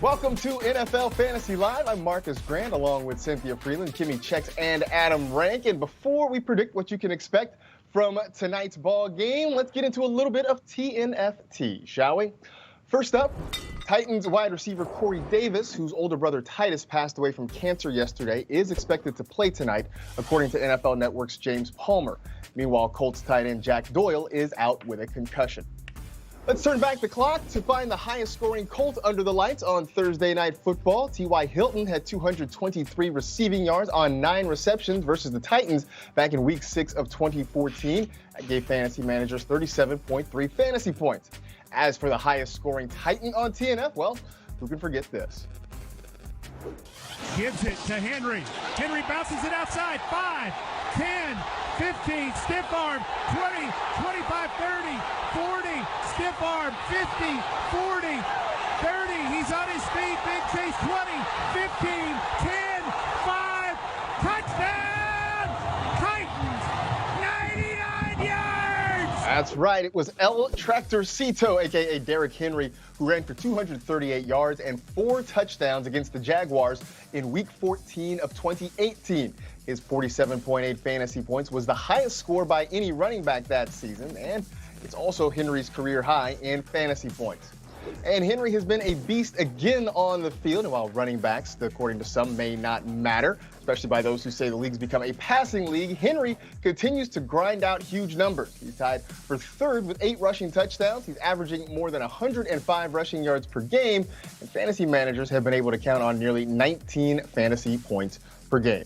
Welcome to NFL Fantasy Live. I'm Marcus Grant, along with Cynthia Freeland, Kimmy Chex, and Adam Rank. And before we predict what you can expect from tonight's ball game, let's get into a little bit of TNFT, shall we? First up, Titans wide receiver Corey Davis, whose older brother Titus passed away from cancer yesterday, is expected to play tonight, according to NFL Network's James Palmer. Meanwhile, Colts tight end Jack Doyle is out with a concussion. Let's turn back the clock to find the highest scoring Colt under the lights on Thursday Night Football. T.Y. Hilton had 223 receiving yards on 9 receptions versus the Titans back in Week 6 of 2014. That gave fantasy managers 37.3 fantasy points. As for the highest scoring Titan on TNF, well, who can forget this? Gives it to Henry. Henry bounces it outside. 5, 10, 15, stiff arm, 20, 25, 30, 40, stiff arm, 50, 40, 30. He's on his feet. Big chase, 20, 15, 10, 5, touchdown! Titans, 99 yards! That's right. It was El Tractorcito, a.k.a. Derrick Henry, who ran for 238 yards and 4 touchdowns against the Jaguars in Week 14 of 2018. His 47.8 fantasy points was the highest score by any running back that season, and it's also Henry's career high in fantasy points. And Henry has been a beast again on the field, and while running backs, according to some, may not matter, especially by those who say the league's become a passing league, Henry continues to grind out huge numbers. He's tied for third with 8 rushing touchdowns. He's averaging more than 105 rushing yards per game, and fantasy managers have been able to count on nearly 19 fantasy points per game.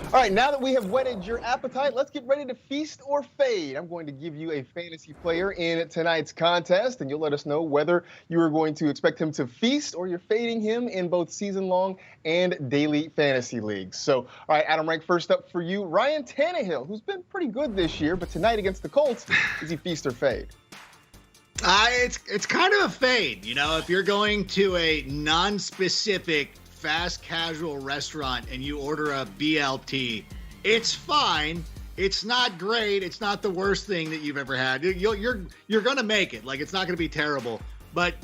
All right, now that we have whetted your appetite, let's get ready to feast or fade. I'm going to give you a fantasy player in tonight's contest, and you'll let us know whether you are going to expect him to feast or you're fading him in both season-long and daily fantasy leagues. So, all right, Adam Rank, first up for you, Ryan Tannehill, who's been pretty good this year, but tonight against the Colts, is he feast or fade? It's kind of a fade. You know, if you're going to a non-specific fast casual restaurant and you order a BLT, it's fine. It's not great. It's not the worst thing that you've ever had. You're going to make it. Like, it's not going to be terrible. But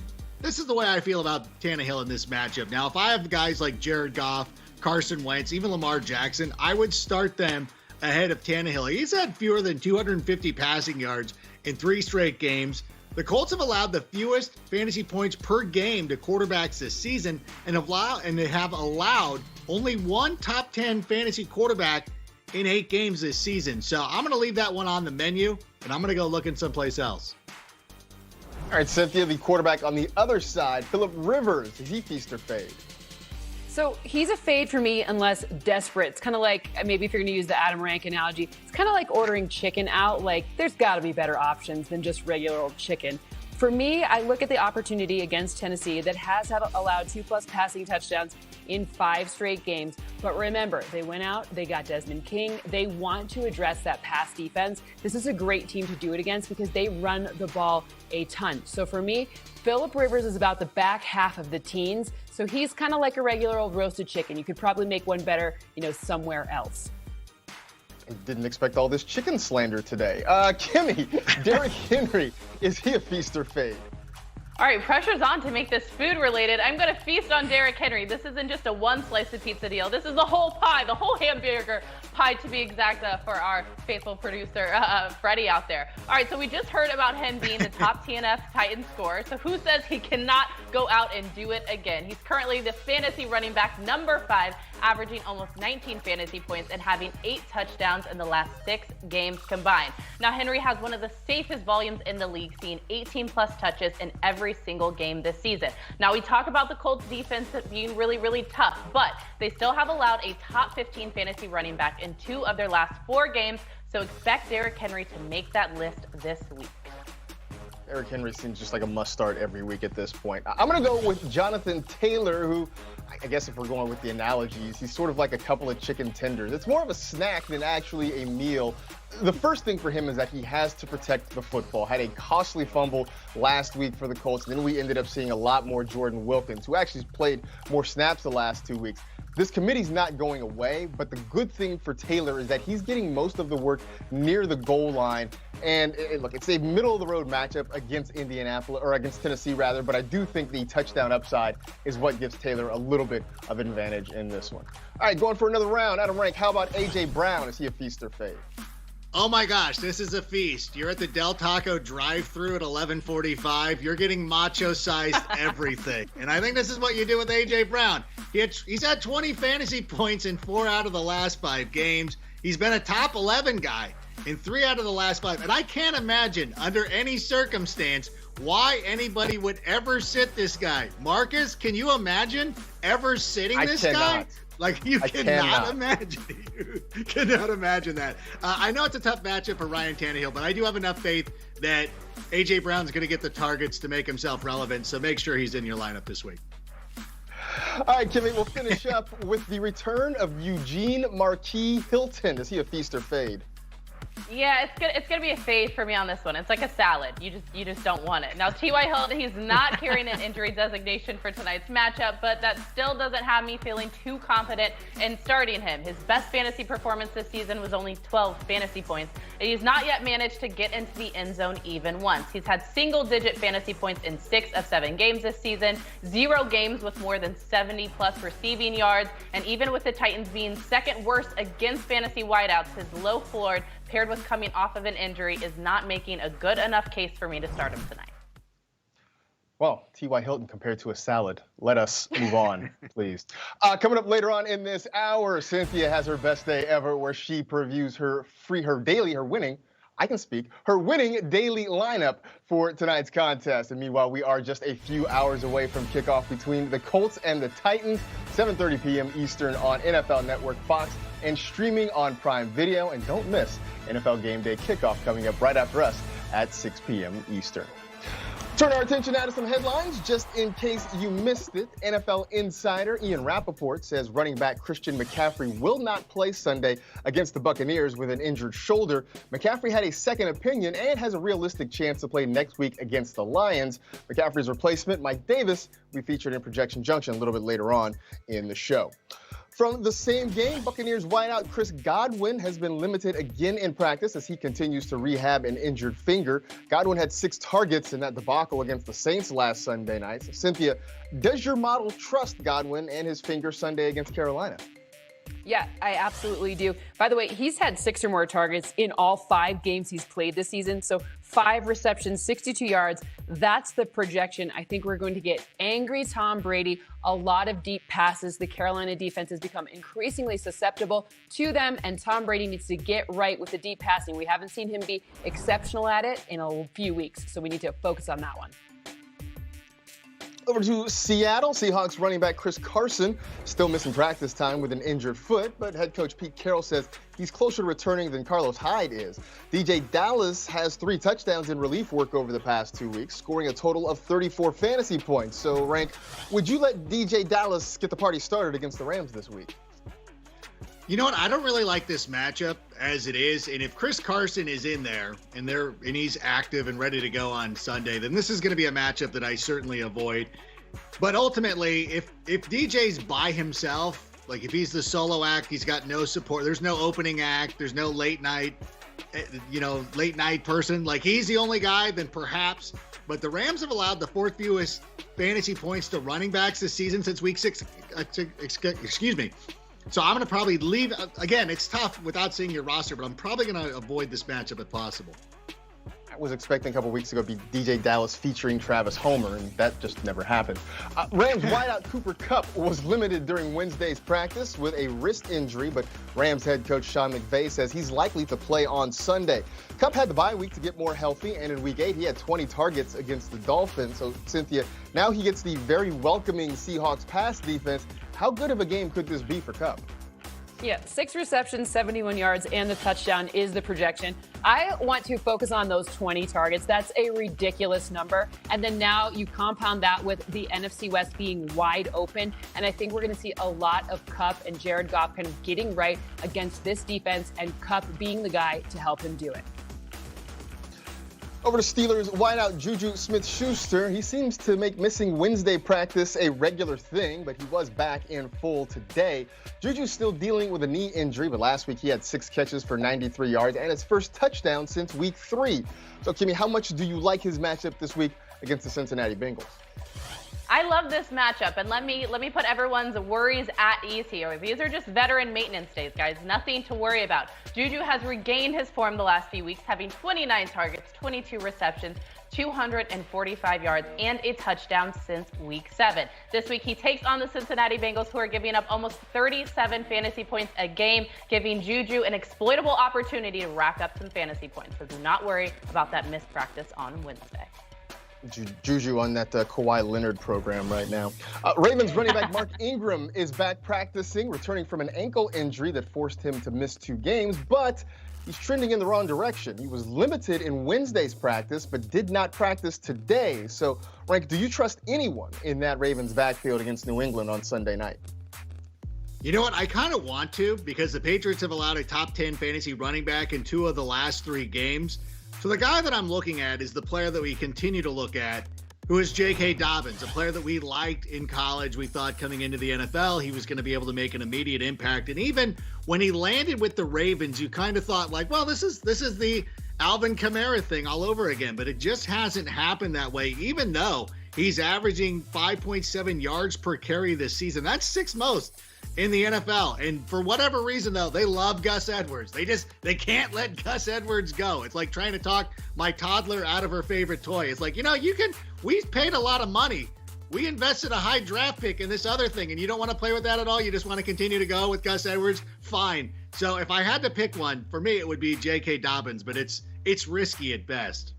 this is the way I feel about Tannehill in this matchup. Now, if I have guys like Jared Goff, Carson Wentz, even Lamar Jackson, I would start them ahead of Tannehill. He's had fewer than 250 passing yards in 3 straight games. The Colts have allowed the fewest fantasy points per game to quarterbacks this season and they have allowed only one top 10 fantasy quarterback in 8 games this season. So I'm going to leave that one on the menu, and I'm going to go looking someplace else. All right, Cynthia, the quarterback on the other side, Phillip Rivers, is he feast or fade? So he's a fade for me unless desperate. It's kind of like, maybe if you're going to use the Adam Rank analogy, it's kind of like ordering chicken out. Like, there's got to be better options than just regular old chicken. For me, I look at the opportunity against Tennessee that has allowed 2+ passing touchdowns in 5 straight games. But remember, they went out, they got Desmond King. They want to address that pass defense. This is a great team to do it against because they run the ball a ton. So for me, Phillip Rivers is about the back half of the teens. So he's kind of like a regular old roasted chicken. You could probably make one better, somewhere else. I didn't expect all this chicken slander today. Kimmy, Derrick Henry, is he a feast or fade? All right, pressure's on to make this food related. I'm going to feast on Derrick Henry. This isn't just a one slice of pizza deal. This is the whole pie, the whole hamburger pie to be exact, for our faithful producer, Freddie out there. All right, so we just heard about him being the top TNF Titan scorer. So who says he cannot go out and do it again? He's currently the fantasy running back number 5, averaging almost 19 fantasy points and having 8 touchdowns in the last 6 games combined. Now, Henry has one of the safest volumes in the league, seeing 18+ touches in every single game this season. Now, we talk about the Colts defense being really, really tough, but they still have allowed a top 15 fantasy running back in 2 of their last 4 games, so expect Derrick Henry to make that list this week. Derrick Henry seems just like a must-start every week at this point. I'm going to go with Jonathan Taylor, who, I guess if we're going with the analogies, he's sort of like a couple of chicken tenders. It's more of a snack than actually a meal. The first thing for him is that he has to protect the football. Had a costly fumble last week for the Colts, and then we ended up seeing a lot more Jordan Wilkins, who actually played more snaps the last 2 weeks. This committee's not going away, but the good thing for Taylor is that he's getting most of the work near the goal line, And look, it's a middle-of-the-road matchup against Indianapolis, or against Tennessee, rather. But I do think the touchdown upside is what gives Taylor a little bit of advantage in this one. All right, going for another round. Adam Rank, how about A.J. Brown? Is he a feast or fade? Oh my gosh, this is a feast. You're at the Del Taco drive-thru at 11:45. You're getting macho-sized everything. And I think this is what you do with A.J. Brown. He's had 20 fantasy points in 4 out of the last 5 games. He's been a top 11 guy in 3 out of the last 5. And I can't imagine, under any circumstance, why anybody would ever sit this guy. Marcus, can you imagine ever sitting this guy? Like, you cannot imagine. You cannot imagine that. I know it's a tough matchup for Ryan Tannehill, but I do have enough faith that A.J. Brown's going to get the targets to make himself relevant, so make sure he's in your lineup this week. All right, Kimmy, we'll finish up with the return of Eugene Marquis Hilton. Is he a feast or fade? Yeah, it's gonna be a fade for me on this one. It's like a salad. You just don't want it. Now, T.Y. Hilton, he's not carrying an injury designation for tonight's matchup, but that still doesn't have me feeling too confident in starting him. His best fantasy performance this season was only 12 fantasy points, and he's not yet managed to get into the end zone even once. He's had single-digit fantasy points in 6 of 7 games this season, 0 games with more than 70-plus receiving yards, and even with the Titans being second worst against fantasy wideouts, his low-floored, paired with coming off of an injury, is not making a good enough case for me to start him tonight. Well, T.Y. Hilton compared to a salad. Let us move on, please. Coming up later on in this hour, Cynthia has her best day ever, where she previews her winning daily lineup for tonight's contest. And meanwhile, we are just a few hours away from kickoff between the Colts and the Titans, 7:30 p.m. Eastern on NFL Network, Fox, and streaming on Prime Video. And don't miss NFL Game Day kickoff coming up right after us at 6 p.m. Eastern. Turn our attention now to some headlines, just in case you missed it. NFL insider Ian Rappaport says running back Christian McCaffrey will not play Sunday against the Buccaneers with an injured shoulder. McCaffrey had a second opinion and has a realistic chance to play next week against the Lions. McCaffrey's replacement, Mike Davis, we featured in Projection Junction a little bit later on in the show. From the same game, Buccaneers wideout Chris Godwin has been limited again in practice as he continues to rehab an injured finger. Godwin had 6 targets in that debacle against the Saints last Sunday night. So, Cynthia, does your model trust Godwin and his finger Sunday against Carolina? Yeah, I absolutely do. By the way, he's had 6 or more targets in all 5 games he's played this season. So 5 receptions, 62 yards. That's the projection. I think we're going to get angry Tom Brady, a lot of deep passes. The Carolina defense has become increasingly susceptible to them, and Tom Brady needs to get right with the deep passing. We haven't seen him be exceptional at it in a few weeks, so we need to focus on that one. Over to Seattle, Seahawks running back Chris Carson still missing practice time with an injured foot, but head coach Pete Carroll says he's closer to returning than Carlos Hyde is. DJ Dallas has 3 touchdowns in relief work over the past 2 weeks, scoring a total of 34 fantasy points. So, Rank, would you let DJ Dallas get the party started against the Rams this week? You know what? I don't really like this matchup as it is. And if Chris Carson is in there and he's active and ready to go on Sunday, then this is going to be a matchup that I certainly avoid. But ultimately, if DJ's by himself, like if he's the solo act, he's got no support. There's no opening act. There's no late night person. Like he's the only guy, then perhaps. But the Rams have allowed the 4th fewest fantasy points to running backs this season since week 6. So I'm going to probably leave. Again, it's tough without seeing your roster, but I'm probably going to avoid this matchup if possible. I was expecting a couple weeks ago to be DJ Dallas featuring Travis Homer, and that just never happened. Rams wideout Cooper Kupp was limited during Wednesday's practice with a wrist injury, but Rams head coach Sean McVay says he's likely to play on Sunday. Kupp had the bye week to get more healthy, and in Week 8 he had 20 targets against the Dolphins. So, Cynthia, now he gets the very welcoming Seahawks pass defense. How good of a game could this be for Kupp? Yeah, 6 receptions, 71 yards, and the touchdown is the projection. I want to focus on those 20 targets. That's a ridiculous number. And then now you compound that with the NFC West being wide open. And I think we're going to see a lot of Kupp and Jared Goff kind of getting right against this defense, and Kupp being the guy to help him do it. Over to Steelers wideout Juju Smith-Schuster. He seems to make missing Wednesday practice a regular thing, but he was back in full today. Juju's still dealing with a knee injury, but last week he had 6 catches for 93 yards and his first touchdown since week 3. So, Kimmy, how much do you like his matchup this week against the Cincinnati Bengals? I love this matchup, and let me put everyone's worries at ease here. These are just veteran maintenance days, guys. Nothing to worry about. Juju has regained his form the last few weeks, having 29 targets, 22 receptions, 245 yards, and a touchdown since week 7. This week, he takes on the Cincinnati Bengals, who are giving up almost 37 fantasy points a game, giving Juju an exploitable opportunity to rack up some fantasy points. So do not worry about that missed practice on Wednesday. Juju on that Kawhi Leonard program right now. Ravens running back Mark Ingram is back practicing, returning from an ankle injury that forced him to miss 2 games, but he's trending in the wrong direction. He was limited in Wednesday's practice, but did not practice today. So, Rank, do you trust anyone in that Ravens backfield against New England on Sunday night? You know what? I kind of want to, because the Patriots have allowed a top 10 fantasy running back in 2 of the last 3 games. So the guy that I'm looking at is the player that we continue to look at, who is J.K. Dobbins, a player that we liked in college. We thought coming into the NFL, he was going to be able to make an immediate impact. And even when he landed with the Ravens, you kind of thought like, well, this is the Alvin Kamara thing all over again. But it just hasn't happened that way, even though he's averaging 5.7 yards per carry this season. That's 6th most in the NFL. And for whatever reason, though, they love Gus Edwards. They can't let Gus Edwards go. It's like trying to talk my toddler out of her favorite toy. It's like, we paid a lot of money. We invested a high draft pick in this other thing, and you don't want to play with that at all? You just want to continue to go with Gus Edwards? Fine. So if I had to pick one, for me, it would be J.K. Dobbins, but it's risky at best.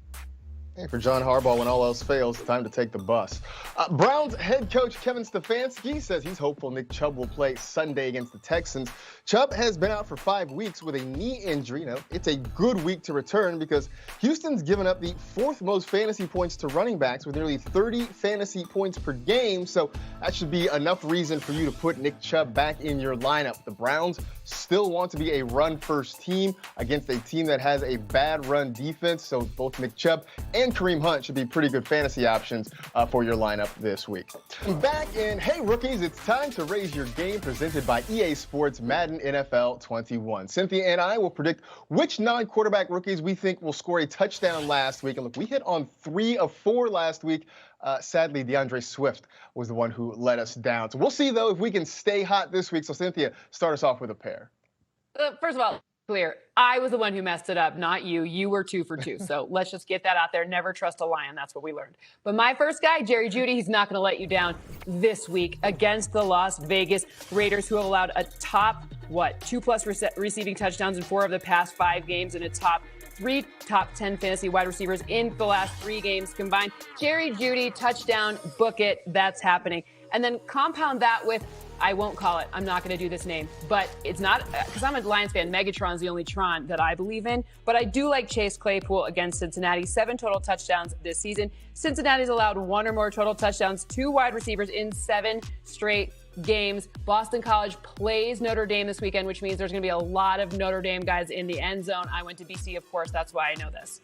Hey, for John Harbaugh, when all else fails, time to take the bus. Browns head coach Kevin Stefanski says he's hopeful Nick Chubb will play Sunday against the Texans. Chubb has been out for 5 weeks with a knee injury. It's a good week to return because Houston's given up the 4th most fantasy points to running backs with nearly 30 fantasy points per game. So that should be enough reason for you to put Nick Chubb back in your lineup. The Browns still want to be a run-first team against a team that has a bad run defense. So both Nick Chubb and Kareem Hunt should be pretty good fantasy options for your lineup this week. Back in, hey rookies, it's time to raise your game, presented by EA Sports Madden NFL 21. Cynthia and I will predict which non-quarterback rookies we think will score a touchdown last week. And look, we hit on 3 of 4 last week. Sadly, DeAndre Swift was the one who let us down. So we'll see, though, if we can stay hot this week. So, Cynthia, start us off with a pair. First of all, clear. I was the one who messed it up, not you. You were 2 for 2. So let's just get that out there. Never trust a lion. That's what we learned. But my first guy, Jerry Jeudy, he's not going to let you down this week against the Las Vegas Raiders, who have allowed a top, 2+ receiving touchdowns in 4 of the past 5 games, and a top 10 fantasy wide receivers in the last 3 games combined. Jerry Jeudy, touchdown, book it. That's happening. And then compound that with, I won't call it, I'm not going to do this name, but it's not, because I'm a Lions fan, Megatron's the only Tron that I believe in, but I do like Chase Claypool against Cincinnati. 7 total touchdowns this season. Cincinnati's allowed 1 or more total touchdowns to wide receivers in 7 straight games. Boston College plays Notre Dame this weekend, which means there's going to be a lot of Notre Dame guys in the end zone. I went to BC, of course. That's why I know this.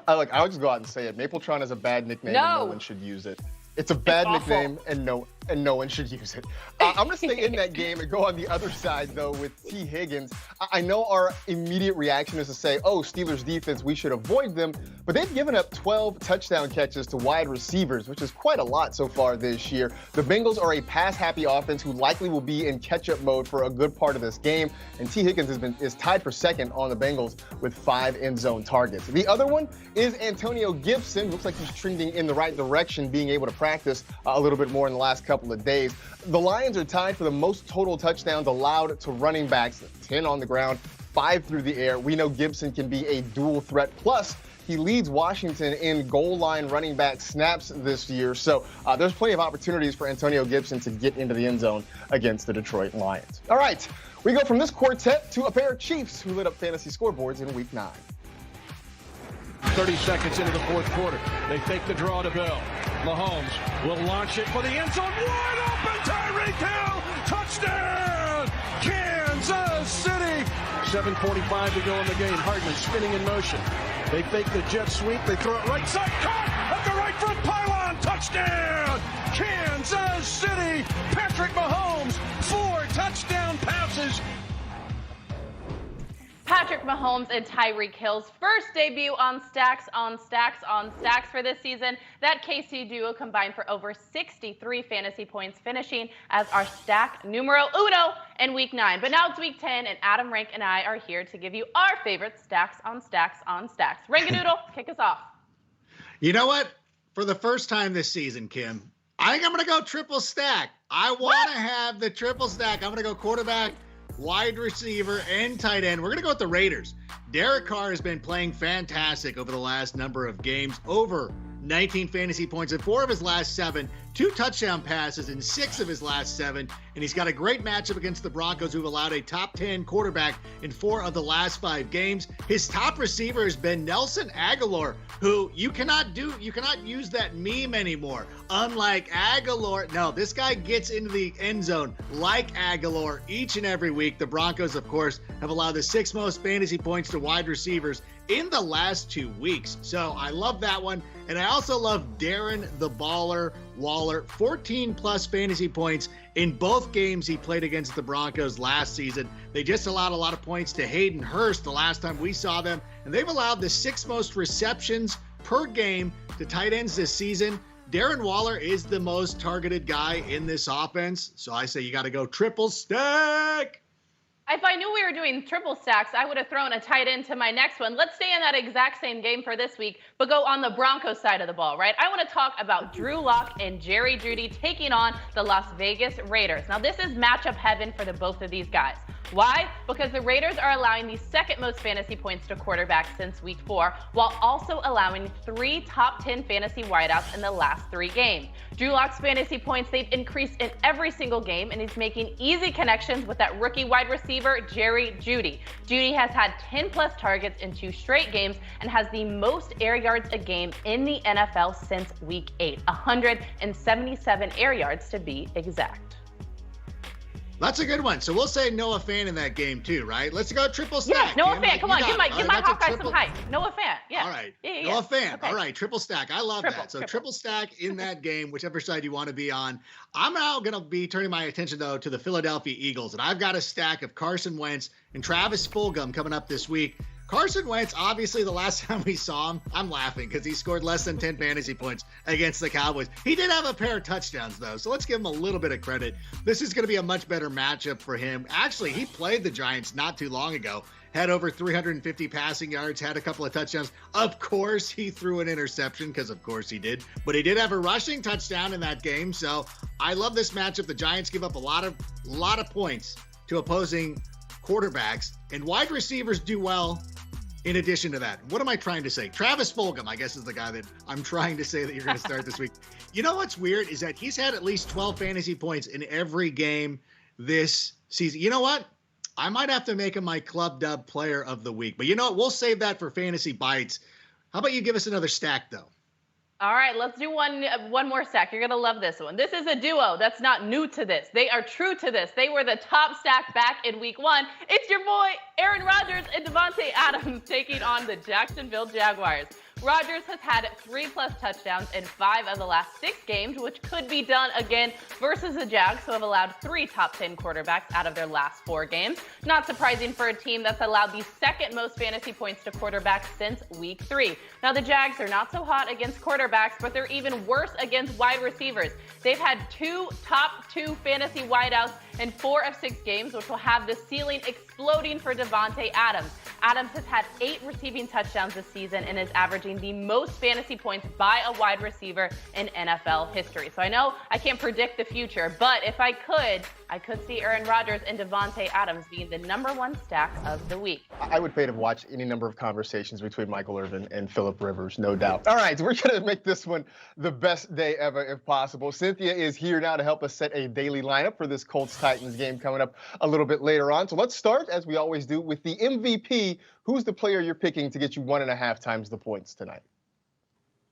I'll just go out and say it. Mapletron is a bad nickname and no one should use it. It's a bad nickname and no one should use it. I'm going to stay in that game and go on the other side, though, with T. Higgins. I know our immediate reaction is to say, oh, Steelers defense, we should avoid them. But they've given up 12 touchdown catches to wide receivers, which is quite a lot so far this year. The Bengals are a pass-happy offense who likely will be in catch-up mode for a good part of this game. And T. Higgins is tied for 2nd on the Bengals with 5 end-zone targets. The other one is Antonio Gibson. Looks like he's trending in the right direction, being able to practice a little bit more in the last couple of days. The Lions are tied for the most total touchdowns allowed to running backs, 10 on the ground, 5 through the air. We know Gibson can be a dual threat. Plus, he leads Washington in goal line running back snaps this year. So there's plenty of opportunities for Antonio Gibson to get into the end zone against the Detroit Lions. All right, we go from this quartet to a pair of Chiefs who lit up fantasy scoreboards in Week 9. 30 seconds into the 4th quarter. They take the draw to Bill. Mahomes will launch it for the end zone. Wide open, Tyreek Hill. Touchdown, Kansas City. 7:45 to go in the game. Hardman spinning in motion. They fake the jet sweep. They throw it right side. Caught at the right foot pylon. Touchdown, Kansas City. Patrick Mahomes, 4 touchdown passes. Patrick Mahomes and Tyreek Hill's first debut on Stacks on Stacks on Stacks for this season. That KC duo combined for over 63 fantasy points, finishing as our stack numero uno in Week 9. But now it's Week 10, and Adam Rank and I are here to give you our favorite Stacks on Stacks on Stacks. Rank-a-doodle, kick us off. You know what? For the first time this season, Kim, I think I'm going to go triple stack. I want to have the triple stack. I'm going to go quarterback, wide receiver, and tight end. We're going to go with the Raiders. Derek Carr has been playing fantastic over the last number of games, over 19 fantasy points in 4 of his last 7, 2 touchdown passes in 6 of his last 7, and he's got a great matchup against the Broncos, who've allowed a top 10 quarterback in 4 of the last 5 games. His top receiver has been Nelson Aguilar, who you cannot use that meme anymore. Unlike Aguilar, no, this guy gets into the end zone like Aguilar each and every week. The Broncos, of course, have allowed the 6th most fantasy points to wide receivers in the last 2 weeks. So I love that one. And I also love Darren the Baller Waller, 14 plus fantasy points in both games he played against the Broncos last season. They just allowed a lot of points to Hayden Hurst the last time we saw them. And they've allowed the 6th most receptions per game to tight ends this season. Darren Waller is the most targeted guy in this offense. So I say you got to go triple stack. If I knew we were doing triple stacks, I would have thrown a tight end to my next one. Let's stay in that exact same game for this week, but go on the Broncos side of the ball, right? I want to talk about Drew Lock and Jerry Jeudy taking on the Las Vegas Raiders. Now, this is matchup heaven for the both of these guys. Why? Because the Raiders are allowing the 2nd most fantasy points to quarterbacks since Week 4, while also allowing 3 top 10 fantasy wideouts in the last 3 games. Drew Lock's fantasy points, they've increased in every single game, and he's making easy connections with that rookie wide receiver, Jerry Jeudy. Jeudy has had 10 plus targets in 2 straight games and has the most air yards a game in the NFL since Week 8, 177 air yards to be exact. That's a good one. So we'll say Noah Fant in that game too, right? Let's go triple stack. Yeah, Noah Fant. Come on, give my Hawkeye some hype. Noah Fant. Yeah. All right. Yeah. Noah Fant. Okay. All right. Triple stack. I love triple, that. So triple. Triple stack in that game, whichever side you want to be on. I'm now going to be turning my attention though to the Philadelphia Eagles, and I've got a stack of Carson Wentz and Travis Fulgham coming up this week. Carson Wentz, obviously, the last time we saw him, I'm laughing because he scored less than 10 fantasy points against the Cowboys. He did have a pair of touchdowns, though, so let's give him a little bit of credit. This is going to be a much better matchup for him. Actually, he played the Giants not too long ago, had over 350 passing yards, had a couple of touchdowns. Of course, he threw an interception because, of course, he did. But he did have a rushing touchdown in that game, so I love this matchup. The Giants give up a lot of points to opposing quarterbacks, and wide receivers do well. In addition to that, what am I trying to say? Travis Fulgham, I guess, is the guy that I'm trying to say that you're going to start this week. You know what's weird is that he's had at least 12 fantasy points in every game this season. You know what? I might have to make him my club dub player of the week. But you know what? We'll save that for fantasy bites. How about you give us another stack, though? All right, let's do one more stack. You're going to love this one. This is a duo that's not new to this. They are true to this. They were the top stack back in Week 1. It's your boy, Aaron Rodgers and Davante Adams taking on the Jacksonville Jaguars. Rodgers has had 3 plus touchdowns in 5 of the last 6 games, which could be done again versus the Jags, who have allowed 3 top 10 quarterbacks out of their last 4 games. Not surprising for a team that's allowed the 2nd most fantasy points to quarterbacks since Week 3. Now, the Jags are not so hot against quarterbacks, but they're even worse against wide receivers. They've had 2 top 2 fantasy wideouts in 4 of 6 games, which will have the ceiling exploding for Davante Adams. Adams has had 8 receiving touchdowns this season and is averaging the most fantasy points by a wide receiver in NFL history. So I know I can't predict the future, but if I could see Aaron Rodgers and Davante Adams being the #1 stack of the week. I would pay to watch any number of conversations between Michael Irvin and Phillip Rivers, no doubt. All right, we're going to make this one the best day ever if possible. Cynthia is here now to help us set a daily lineup for this Colts-Titans game coming up a little bit later on. So let's start, as we always do, with the MVP. Who's the player you're picking to get you 1.5 times the points tonight?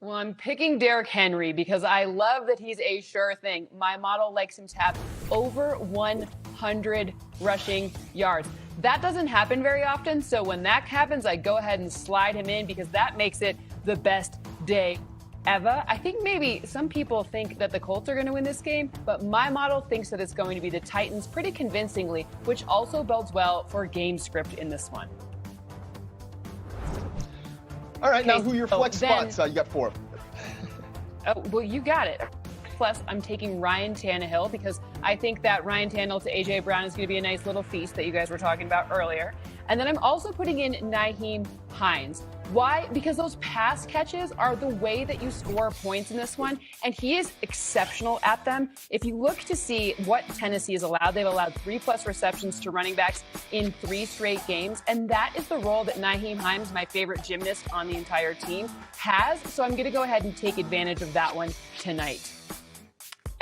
Well, I'm picking Derrick Henry because I love that he's a sure thing. My model likes him to have over 100 rushing yards. That doesn't happen very often, so when that happens, I go ahead and slide him in because that makes it the best day ever. I think maybe some people think that the Colts are going to win this game, but my model thinks that it's going to be the Titans pretty convincingly, which also bodes well for game script in this one. All right, now who are your flex spots? You got 4. Oh, well, you got it. Plus, I'm taking Ryan Tannehill because I think that Ryan Tannehill to A.J. Brown is going to be a nice little feast that you guys were talking about earlier. And then I'm also putting in Nyheim Hines. Why? Because those pass catches are the way that you score points in this one, and he is exceptional at them. If you look to see what Tennessee has allowed, they've allowed 3+ receptions to running backs in 3 straight games, and that is the role that Nyheim Hines, my favorite gymnast on the entire team, has. So I'm going to go ahead and take advantage of that one tonight.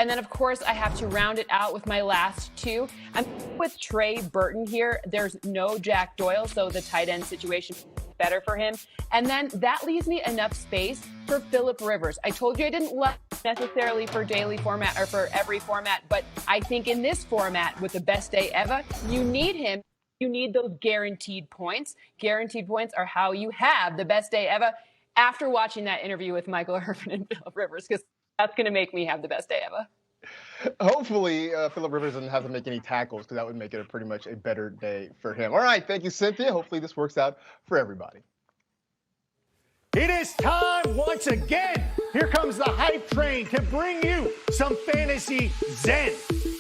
And then, of course, I have to round it out with my last 2. I'm with Trey Burton here. There's no Jack Doyle, so the tight end situation is better for him. And then that leaves me enough space for Phillip Rivers. I told you I didn't love necessarily for daily format or for every format, but I think in this format with the best day ever, you need him. You need those guaranteed points. Guaranteed points are how you have the best day ever after watching that interview with Michael Irvin and Phillip Rivers, because that's going to make me have the best day ever. Hopefully, Phillip Rivers doesn't have to make any tackles because that would make it pretty much a better day for him. All right, thank you, Cynthia. Hopefully this works out for everybody. It is time once again. Here comes the hype train to bring you some fantasy zen.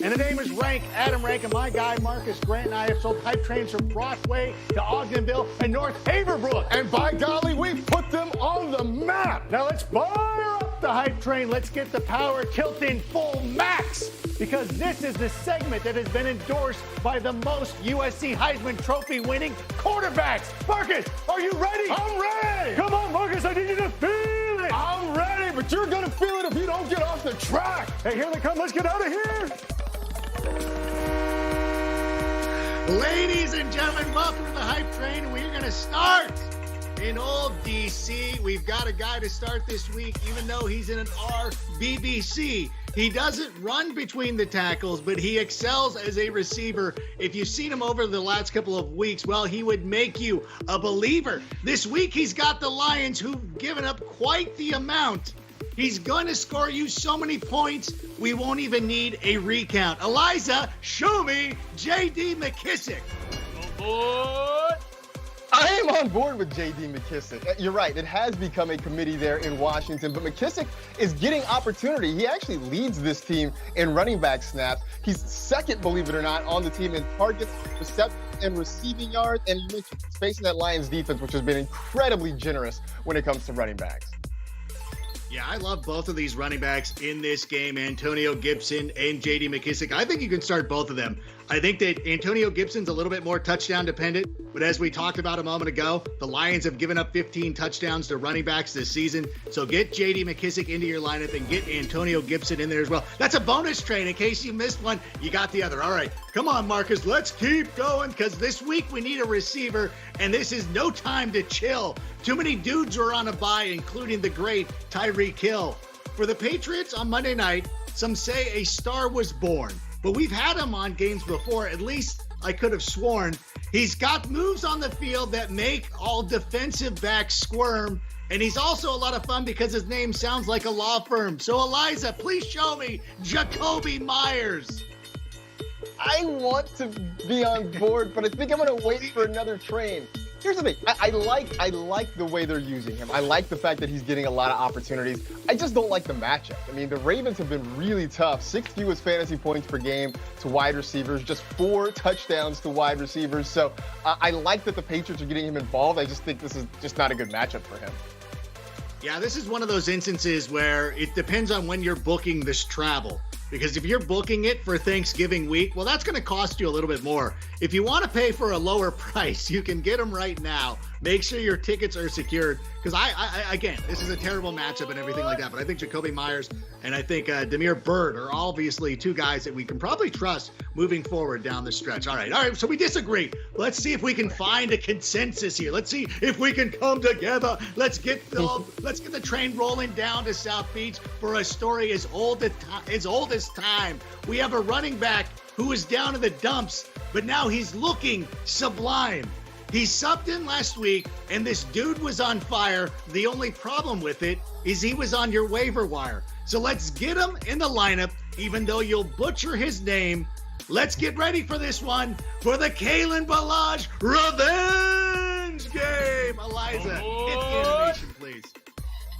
And the name is Rank, Adam Rank, and my guy Marcus Grant and I have sold hype trains from Broadway to Ogdenville and North Haverbrook. And by golly, we've put them on the map. Now let's fire up the hype train. Let's get the power tilting full max, because this is the segment that has been endorsed by the most USC Heisman Trophy winning quarterbacks. Marcus, are you ready? I'm ready. Come on, Marcus, I need you to feel it. I'm ready, but you're going to feel it if you don't get off the track. Hey, here they come. Let's get out of here. Ladies and gentlemen, welcome to the hype train. And we're going to start in old DC. We've got a guy to start this week, even though he's in an RBBC. He doesn't run between the tackles, but he excels as a receiver. If you've seen him over the last couple of weeks, well, he would make you a believer. This week, he's got the Lions, who've given up quite the amount. He's going to score you so many points, we won't even need a recount. Eliza, show me J.D. McKissick. Oh, boy. I am on board with J.D. McKissick. You're right. It has become a committee there in Washington, but McKissick is getting opportunity. He actually leads this team in running back snaps. He's second, believe it or not, on the team in targets, receptions, and receiving yards. And you mentioned he's facing that Lions defense, which has been incredibly generous when it comes to running backs. Yeah, I love both of these running backs in this game, Antonio Gibson and J.D. McKissick. I think you can start both of them. I think that Antonio Gibson's a little bit more touchdown dependent, but as we talked about a moment ago, the Lions have given up 15 touchdowns to running backs this season. So get J.D. McKissick into your lineup and get Antonio Gibson in there as well. That's a bonus train. In case you missed one, you got the other. All right, come on, Marcus. Let's keep going, because this week we need a receiver, and this is no time to chill. Too many dudes are on a bye, including the great Tyreek Hill. For the Patriots on Monday night, some say a star was born. But we've had him on games before, at least I could have sworn. He's got moves on the field that make all defensive backs squirm. And he's also a lot of fun because his name sounds like a law firm. So Eliza, please show me Jacoby Myers. I want to be on board, but I think I'm going to wait for another train. Here's the thing. I like the way they're using him. I like the fact that he's getting a lot of opportunities. I just don't like the matchup. I mean, the Ravens have been really tough. 6th fewest fantasy points per game to wide receivers, just 4 touchdowns to wide receivers. So I like that the Patriots are getting him involved. I just think this is just not a good matchup for him. Yeah, this is one of those instances where it depends on when you're booking this travel. Because if you're booking it for Thanksgiving week, well, that's going to cost you a little bit more. If you want to pay for a lower price, you can get them right now Make sure your tickets are secured. Because again, this is a terrible matchup and everything like that. But I think Jacoby Myers and I think Damiere Byrd are obviously two guys that we can probably trust moving forward down the stretch. All right. So we disagree. Let's see if we can find a consensus here. Let's see if we can come together. Let's get the train rolling down to South Beach for a story as old as time. We have a running back who was down in the dumps, but now he's looking sublime. He subbed in last week, and this dude was on fire. The only problem with it is he was on your waiver wire. So let's get him in the lineup, even though you'll butcher his name. Let's get ready for this one for the Kalen Ballage Revenge Game. Eliza, hit the animation, please.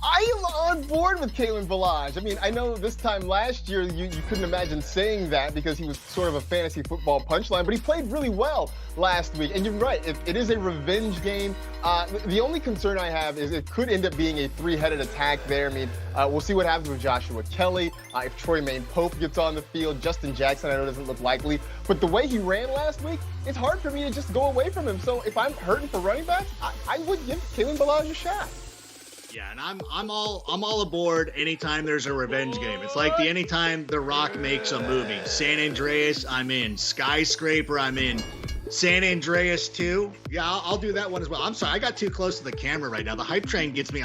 I'm on board with Kalen Ballage. I mean, I know this time last year you couldn't imagine saying that because he was sort of a fantasy football punchline, but he played really well last week. And you're right, it is a revenge game. The only concern I have is it could end up being a three-headed attack there. I mean, we'll see what happens with Joshua Kelly. If Troy Pope gets on the field, Justin Jackson I know doesn't look likely. But the way he ran last week, it's hard for me to just go away from him. So if I'm hurting for running backs, I would give Kalen Ballage a shot. Yeah, and I'm all aboard anytime there's a revenge game. It's like anytime The Rock makes a movie. San Andreas, I'm in. Skyscraper, I'm in. San Andreas 2, yeah, I'll do that one as well. I'm sorry, I got too close to the camera right now. The hype train gets me.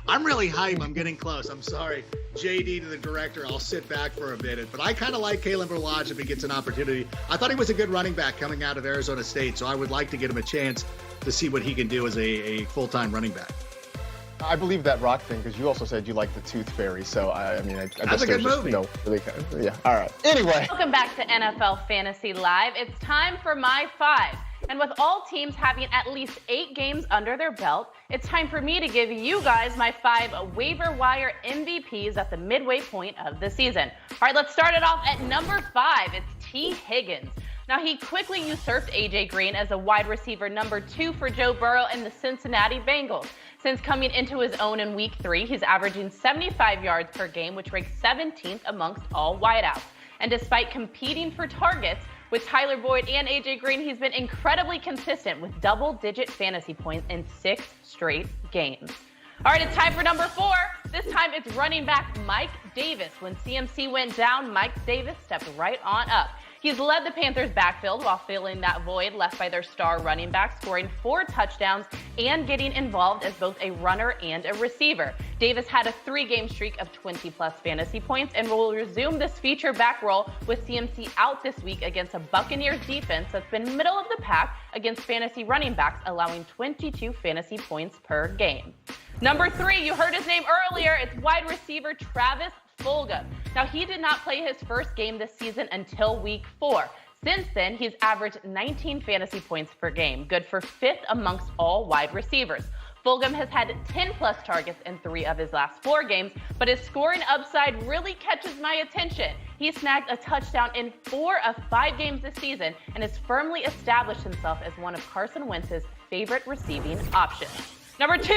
I'm really hype. I'm getting close. I'm sorry, JD, to the director. I'll sit back for a minute, but I kind of like Kalen Ballage if he gets an opportunity. I thought he was a good running back coming out of Arizona State, so I would like to get him a chance to see what he can do as a full-time running back. I believe that Rock thing because you also said you like the Tooth Fairy, so I That's a good movie. No, really, yeah. All right. Anyway, welcome back to NFL Fantasy Live. It's time for my 5. And with all teams having at least 8 games under their belt, it's time for me to give you guys my 5 waiver wire MVPs at the midway point of the season. All right, let's start it off at number 5. It's T. Higgins. Now, he quickly usurped A.J. Green as a wide receiver number 2 for Joe Burrow and the Cincinnati Bengals. Since coming into his own in Week 3, he's averaging 75 yards per game, which ranks 17th amongst all wideouts. And despite competing for targets with Tyler Boyd and A.J. Green, he's been incredibly consistent with double-digit fantasy points in 6 straight games. All right, it's time for number 4. This time it's running back Mike Davis. When CMC went down, Mike Davis stepped right on up. He's led the Panthers' backfield while filling that void left by their star running back, scoring 4 touchdowns and getting involved as both a runner and a receiver. Davis had a 3-game streak of 20-plus fantasy points and will resume this feature back role with CMC out this week against a Buccaneers defense that's been middle of the pack against fantasy running backs, allowing 22 fantasy points per game. Number 3, you heard his name earlier. It's wide receiver Travis Fulgham. Now, he did not play his first game this season until Week 4. Since then, he's averaged 19 fantasy points per game, good for 5th amongst all wide receivers. Fulgham has had 10-plus targets in 3 of his last 4 games, but his scoring upside really catches my attention. He snagged a touchdown in 4 of 5 games this season and has firmly established himself as one of Carson Wentz's favorite receiving options. Number 2,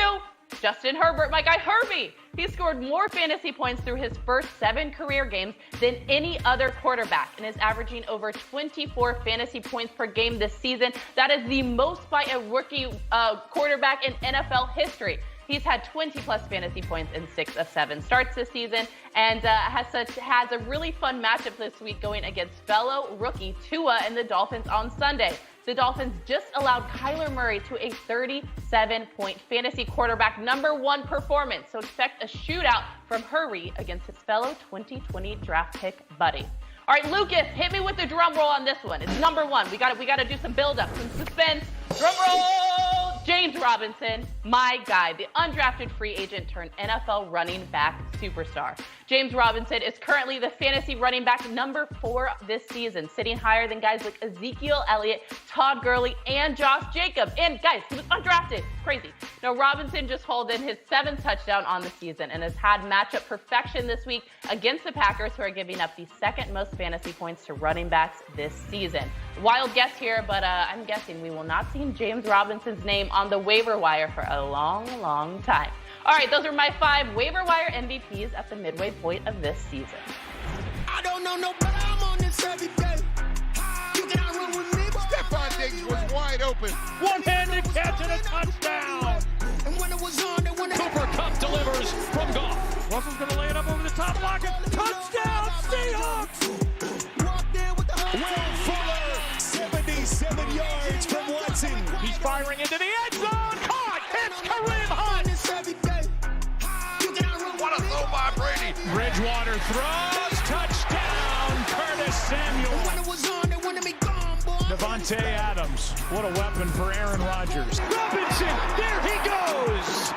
Justin Herbert, my guy Herbie. He scored more fantasy points through his first 7 career games than any other quarterback and is averaging over 24 fantasy points per game this season. That is the most by a rookie quarterback in NFL history. He's had 20-plus fantasy points in 6 of 7 starts this season and has a really fun matchup this week going against fellow rookie Tua and the Dolphins on Sunday. The Dolphins just allowed Kyler Murray to a 37-point fantasy quarterback #1 performance, so expect a shootout from Hurry against his fellow 2020 draft pick buddy. All right, Lucas, hit me with the drum roll on this one. It's number 1. We got to do some build-up, some suspense. Drum roll! James Robinson, my guy, the undrafted free agent turned NFL running back superstar. James Robinson is currently the fantasy running back number 4 this season, sitting higher than guys like Ezekiel Elliott, Todd Gurley, and Josh Jacobs. And guys, he was undrafted. Crazy. Now, Robinson just hauled in his 7th touchdown on the season and has had matchup perfection this week against the Packers, who are giving up the 2nd most fantasy points to running backs this season. Wild guess here, but I'm guessing we will not see James Robinson's name on the waiver wire for a long, long time. All right, those are my 5 waiver wire MVPs at the midway point of this season. I don't know nobody, I'm on this every day. You cannot run with me, boy. Stephon Diggs was wide open. open. One-handed catch and a touchdown. Cooper Cup delivers from Goff. Russell's going to lay it up over the top block. Touchdown, Seahawks! Will Fuller, 77 yards from Watson. He's firing into the end zone. Caught! It's Kareem Hunt! What a throw by Brady. Bridgewater throws. Touchdown, Curtis Samuel. Devontae Adams. What a weapon for Aaron Rodgers. Robinson, there he goes!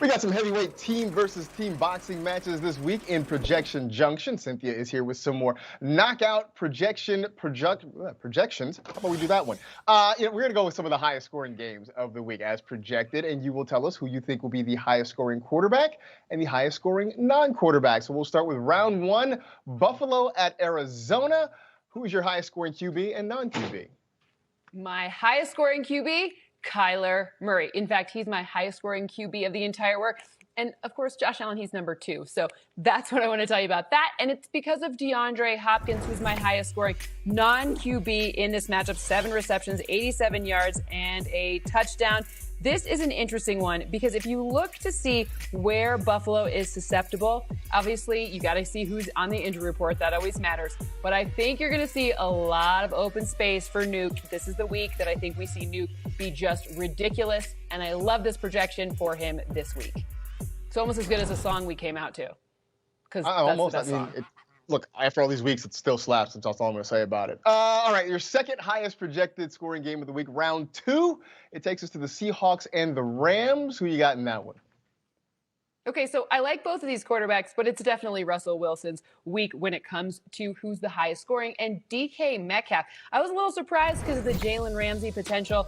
We got some heavyweight team versus team boxing matches this week in Projection Junction. Cynthia is here with some more knockout projections. How about we do that one? We're going to go with some of the highest scoring games of the week as projected, and you will tell us who you think will be the highest scoring quarterback and the highest scoring non-quarterback. So we'll start with round one, Buffalo at Arizona. Who is your highest scoring QB and non-QB? My highest scoring QB, Kyler Murray. In fact, he's my highest scoring QB of the entire work. And of course, Josh Allen, he's number 2. So that's what I want to tell you about that. And it's because of DeAndre Hopkins, who's my highest scoring non-QB in this matchup. 7 receptions, 87 yards, and a touchdown. This is an interesting one because if you look to see where Buffalo is susceptible, obviously you got to see who's on the injury report. That always matters. But I think you're going to see a lot of open space for Nuke. This is the week that I think we see Nuke be just ridiculous. And I love this projection for him this week. It's almost as good as a song we came out to. Because that's the best song. Look, after all these weeks, it still slaps. That's all I'm going to say about it. All right, your second highest projected scoring game of the week, round 2. It takes us to the Seahawks and the Rams. Who you got in that one? Okay, so I like both of these quarterbacks, but it's definitely Russell Wilson's week when it comes to who's the highest scoring. And DK Metcalf, I was a little surprised because of the Jalen Ramsey potential,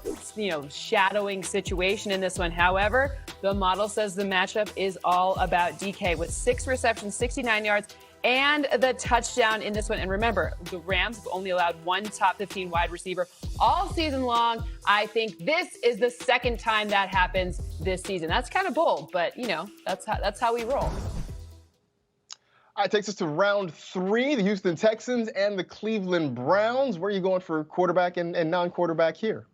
shadowing situation in this one. However, the model says the matchup is all about DK with 6 receptions, 69 yards, and the touchdown in this one. And remember, the Rams have only allowed 1 top 15 wide receiver all season long. I think this is the second time that happens this season. That's kind of bold, but that's how we roll. All right, takes us to round 3, the Houston Texans and the Cleveland Browns. Where are you going for quarterback and non-quarterback here?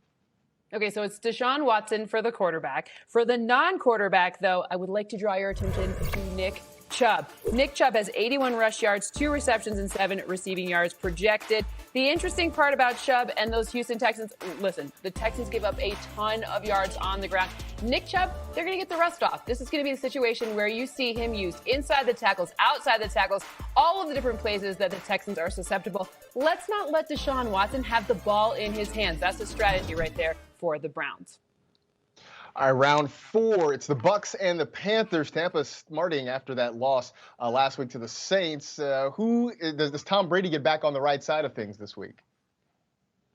Okay, so it's Deshaun Watson for the quarterback. For the non-quarterback, though, I would like to draw your attention to Nick Chubb. Nick Chubb has 81 rush yards, 2 receptions, and 7 receiving yards projected. The interesting part about Chubb and those Houston Texans, listen, the Texans give up a ton of yards on the ground. Nick Chubb, they're going to get the rust off. This is going to be the situation where you see him used inside the tackles, outside the tackles, all of the different places that the Texans are susceptible. Let's not let Deshaun Watson have the ball in his hands. That's the strategy right there for the Browns. All right, round 4, it's the Bucs and the Panthers. Tampa smarting after that loss last week to the Saints. Does Tom Brady get back on the right side of things this week?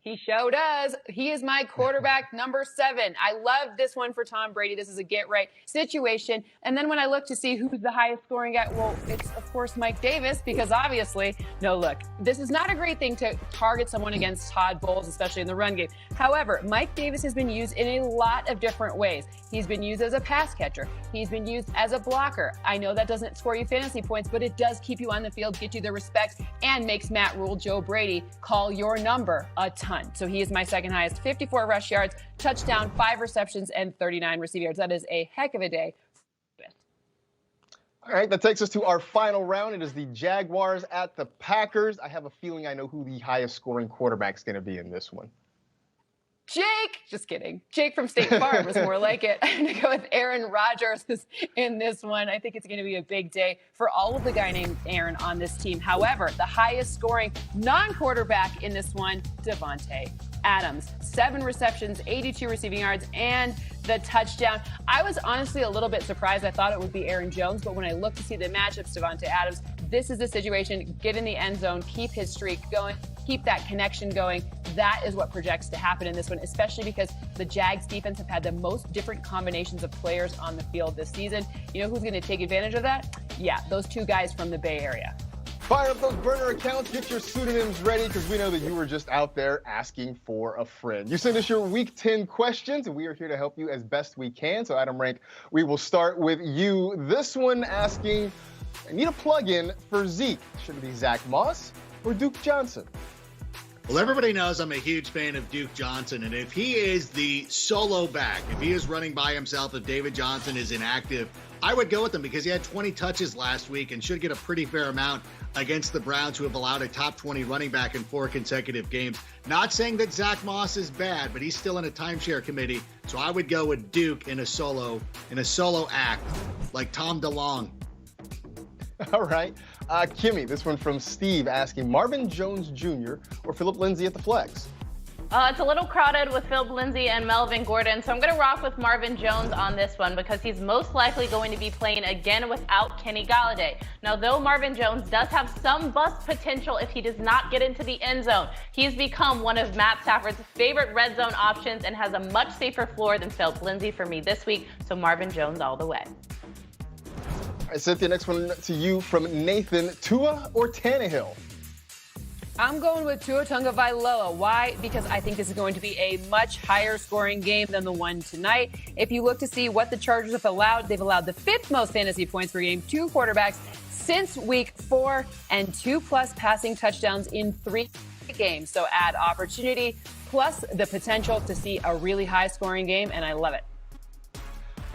He sure does. He is my quarterback number 7. I love this one for Tom Brady. This is a get-right situation. And then when I look to see who's the highest scoring guy, well, it's, of course, Mike Davis, because obviously, look, this is not a great thing to target someone against Todd Bowles, especially in the run game. However, Mike Davis has been used in a lot of different ways. He's been used as a pass catcher. He's been used as a blocker. I know that doesn't score you fantasy points, but it does keep you on the field, get you the respect, and makes Matt Rule, Joe Brady, call your number a ton. So he is my second highest, 54 rush yards, touchdown, 5 receptions, and 39 receiving yards. That is a heck of a day. All right, that takes us to our final round. It is the Jaguars at the Packers. I have a feeling I know who the highest scoring quarterback is going to be in this one. Jake, just kidding. Jake from State Farm is more like it. I'm going to go with Aaron Rodgers in this one. I think it's going to be a big day for all of the guy named Aaron on this team. However, the highest scoring non-quarterback in this one, Devontae Adams. 7 receptions, 82 receiving yards, and the touchdown. I was honestly a little bit surprised. I thought it would be Aaron Jones, but when I look to see the matchups, Devontae Adams, this is the situation. Get in the end zone, keep his streak going, keep that connection going. That is what projects to happen in this one, especially because the Jags defense have had the most different combinations of players on the field this season. You know who's going to take advantage of that? Yeah, those 2 guys from the Bay Area. Fire up those burner accounts, get your pseudonyms ready, because we know that you were just out there asking for a friend. You send us your Week 10 questions, and we are here to help you as best we can. So, Adam Rank, we will start with you. This one asking, I need a plug-in for Zeke. Should it be Zach Moss, or Duke Johnson? Well, everybody knows I'm a huge fan of Duke Johnson, and if he is the solo back, if he is running by himself, if David Johnson is inactive, I would go with him because he had 20 touches last week and should get a pretty fair amount against the Browns, who have allowed a top 20 running back in 4 consecutive games. Not saying that Zach Moss is bad, but he's still in a timeshare committee, so I would go with Duke in a solo act, like Tom DeLonge. All right. Kimmy, this one from Steve asking Marvin Jones Jr. or Philip Lindsay at the flex? It's a little crowded with Philip Lindsay and Melvin Gordon, so I'm going to rock with Marvin Jones on this one because he's most likely going to be playing again without Kenny Golladay. Now, though Marvin Jones does have some bust potential if he does not get into the end zone, he's become one of Matt Stafford's favorite red zone options and has a much safer floor than Philip Lindsay for me this week, so Marvin Jones all the way. All right, Cynthia, next one to you from Nathan. Tua or Tannehill? I'm going with Tua Tagovailoa. Why? Because I think this is going to be a much higher scoring game than the one tonight. If you look to see what the Chargers have allowed, they've allowed the 5th most fantasy points per game to quarterbacks since week 4 and 2+ passing touchdowns in 3 games. So add opportunity plus the potential to see a really high scoring game, and I love it.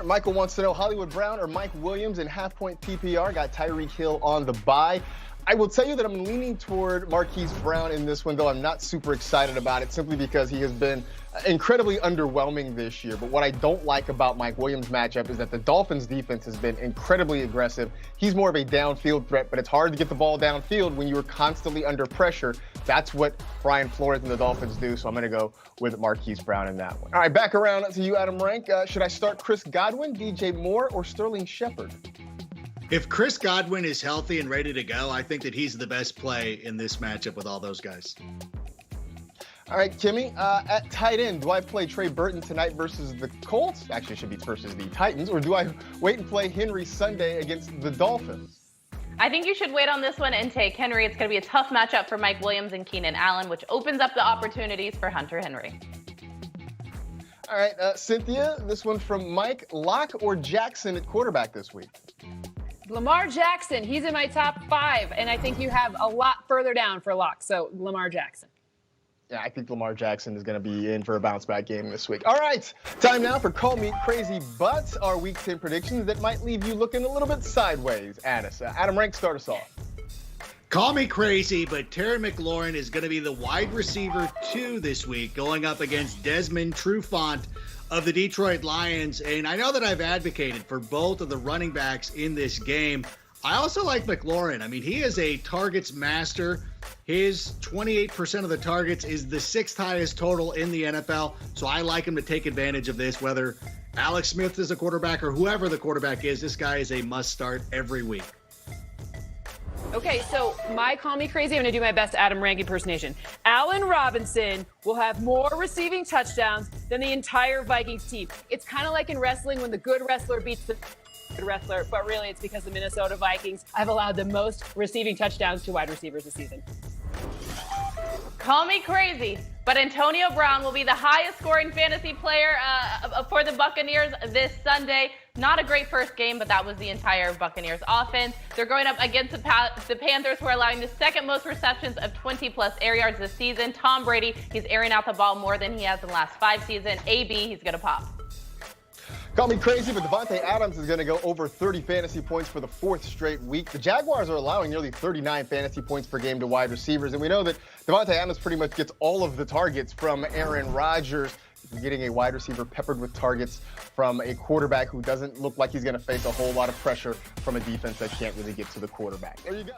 Michael wants to know Hollywood Brown or Mike Williams in half-point PPR. Got Tyreek Hill on the bye. I will tell you that I'm leaning toward Marquise Brown in this one, though I'm not super excited about it simply because he has been incredibly underwhelming this year. But what I don't like about Mike Williams' matchup is that the Dolphins' defense has been incredibly aggressive. He's more of a downfield threat, but it's hard to get the ball downfield when you're constantly under pressure. That's what Brian Flores and the Dolphins do, so I'm going to go with Marquise Brown in that one. All right, back around to you, Adam Rank. Should I start Chris Godwin, DJ Moore, or Sterling Shepard? If Chris Godwin is healthy and ready to go, I think that he's the best play in this matchup with all those guys. All right, Kimmy, at tight end, do I play Trey Burton tonight versus the Colts? Actually, it should be versus the Titans. Or do I wait and play Henry Sunday against the Dolphins? I think you should wait on this one and take Henry. It's going to be a tough matchup for Mike Williams and Keenan Allen, which opens up the opportunities for Hunter Henry. All right, Cynthia, this one from Mike. Locke or Jackson at quarterback this week? Lamar Jackson, he's in my top 5, and I think you have a lot further down for Locke, so Lamar Jackson. Yeah, I think Lamar Jackson is going to be in for a bounce-back game this week. All right, time now for Call Me Crazy, but our Week 10 predictions that might leave you looking a little bit sideways at us. Adam Rank, start us off. Call me crazy, but Terry McLaurin is going to be the wide receiver 2 this week, going up against Desmond Trufant of the Detroit Lions. And I know that I've advocated for both of the running backs in this game. I also like McLaurin. I mean, he is a targets master. His 28% of the targets is the 6th highest total in the NFL. So I like him to take advantage of this, whether Alex Smith is a quarterback or whoever the quarterback is. This guy is a must start every week. Okay, so my Call Me Crazy, I'm going to do my best Adam Rank impersonation. Allen Robinson will have more receiving touchdowns than the entire Vikings team. It's kind of like in wrestling when the good wrestler beats the good wrestler, but really it's because the Minnesota Vikings have allowed the most receiving touchdowns to wide receivers this season. Call me crazy, but Antonio Brown will be the highest scoring fantasy player for the Buccaneers this Sunday. Not a great first game, but that was the entire Buccaneers offense. They're going up against the Panthers, who are allowing the 2nd most receptions of 20+ air yards this season. Tom Brady, he's airing out the ball more than he has in the last 5 seasons. AB, he's going to pop. Call me crazy, but Devontae Adams is going to go over 30 fantasy points for the 4th straight week. The Jaguars are allowing nearly 39 fantasy points per game to wide receivers, and we know that Devontae Adams pretty much gets all of the targets from Aaron Rodgers. You're getting a wide receiver peppered with targets from a quarterback who doesn't look like he's going to face a whole lot of pressure from a defense that can't really get to the quarterback. There you go.